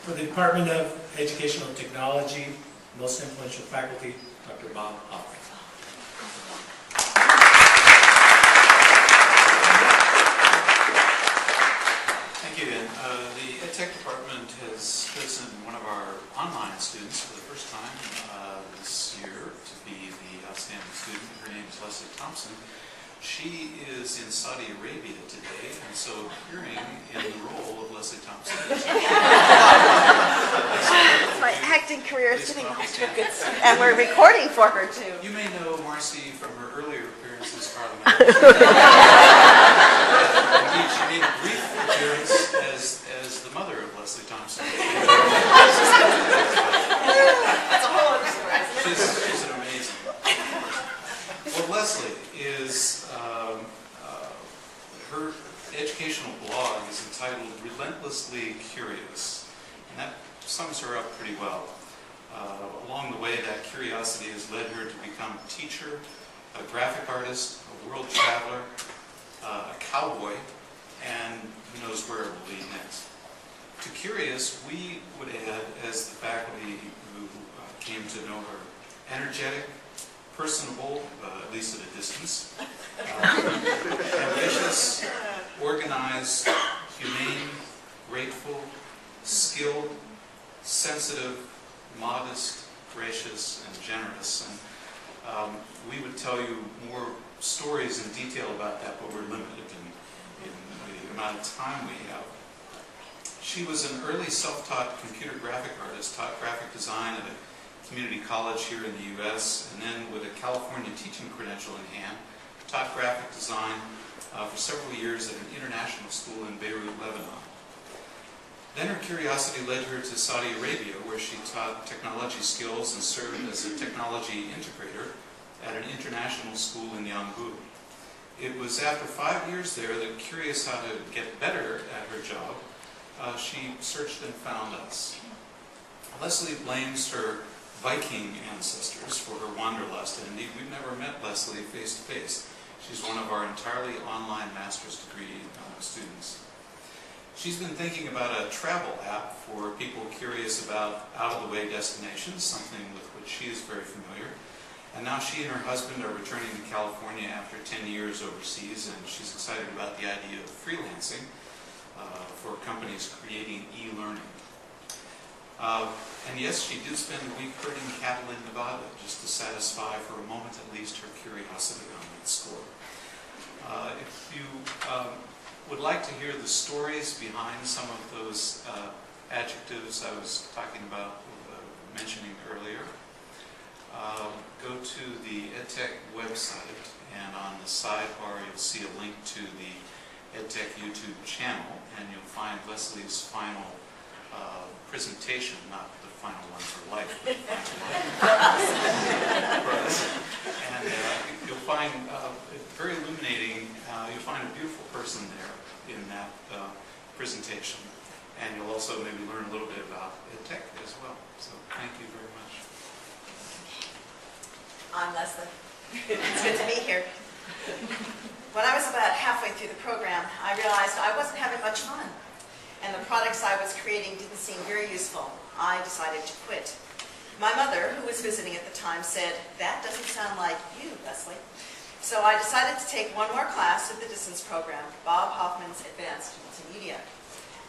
For the Department of Educational Technology, most influential faculty, Dr. Bob Hoffman. Thank you, Dan. The Edtec department has chosen one of our online students for the first time this year to be the outstanding student. Her name is Leslie Thompson. She is in Saudi Arabia today, and so appearing in the role of Leslie Thompson. My acting career is getting off to a good start. And we're recording for her, too. You may know Marcy from her earlier appearances, Carla. Indeed, she made a brief appearance as the mother of Leslie Thompson. That's a whole other story. She's an amazing. Well, Leslie is, her educational blog is entitled Relentlessly Curious, and that sums her up pretty well. Along the way, that curiosity has led her to become a teacher, a graphic artist, a world traveler, a cowboy, and who knows where it will lead next. To curious, we would add, as the faculty who came to know her, energetic, personable, at least at a distance, ambitious, organized, humane, grateful, skilled, sensitive, modest, gracious, and generous. And we would tell you more stories in detail about that, but we're limited in the amount of time we have. She was an early self-taught computer graphic artist, taught graphic design at a community college here in the U.S., and then with a California teaching credential in hand, taught graphic design for several years at an international school in Beirut, Lebanon. Then her curiosity led her to Saudi Arabia, where she taught technology skills and served as a technology integrator at an international school in Yanbu. It was after 5 years there that, curious how to get better at her job, she searched and found us. Leslie blames her Viking ancestors for her wanderlust, and indeed we've never met Leslie face to face. She's one of our entirely online master's degree students. She's been thinking about a travel app for people curious about out-of-the-way destinations, something with which she is very familiar. And now she and her husband are returning to California after 10 years overseas, and she's excited about the idea of freelancing for companies creating e-learning. And yes, she did spend a week herding cattle in Nevada just to satisfy, for a moment at least, her curiosity on that score. If you would like to hear the stories behind some of those adjectives I was talking about, mentioning earlier, go to the Edtec website, and on the sidebar you'll see a link to the Edtec YouTube channel, and you'll find Leslie's final presentation, not the final one for life, but the final one for us. And you'll find very illuminating, you'll find a beautiful person there in that presentation. And you'll also maybe learn a little bit about Edtec as well. So thank you very much. I'm Leslie. It's good to be here. When I was about halfway through the program, I realized I wasn't having much fun, and the products I was creating didn't seem very useful. I decided to quit. My mother, who was visiting at the time, said, "That doesn't sound like you, Leslie." So I decided to take one more class of the distance program, Bob Hoffman's Advanced Multimedia.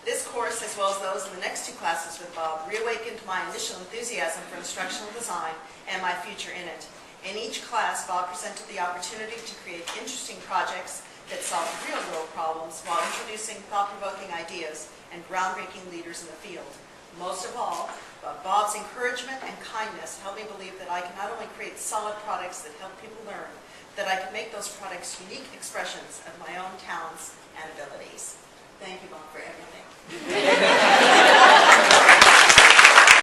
This course, as well as those in the next 2 classes with Bob, reawakened my initial enthusiasm for instructional design and my future in it. In each class, Bob presented the opportunity to create interesting projects that solved real-world problems while introducing thought-provoking ideas and groundbreaking leaders in the field. Most of all, Bob's encouragement and kindness helped me believe that I can not only create solid products that help people learn, that I can make those products unique expressions of my own talents and abilities. Thank you, Bob, for everything.